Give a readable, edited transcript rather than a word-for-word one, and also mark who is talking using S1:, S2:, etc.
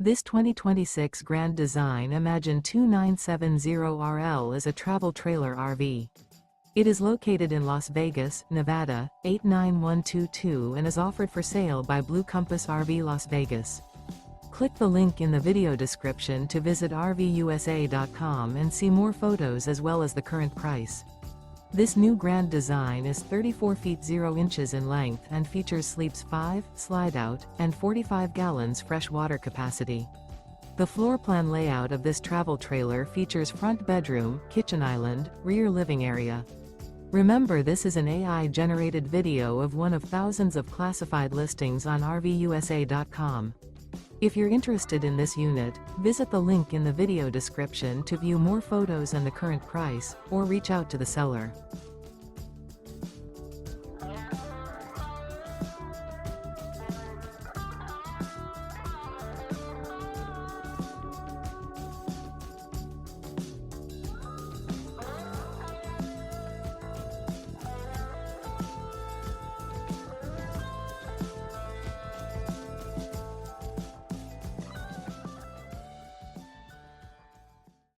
S1: This 2026 Grand Design Imagine 2970RL is a travel trailer RV. It is located in Las Vegas, Nevada, 89122 and is offered for sale by Blue Compass RV Las Vegas. Click the link in the video description to visit RVUSA.com and see more photos as well as the current price. This new Grand Design is 34 feet 0 inches in length and features sleeps 5, slide-out, and 45 gallons fresh water capacity. The floor plan layout of this travel trailer features front bedroom, kitchen island, rear living area. Remember, this is an AI-generated video of one of thousands of classified listings on RVUSA.com. If you're interested in this unit, visit the link in the video description to view more photos and the current price, or reach out to the seller.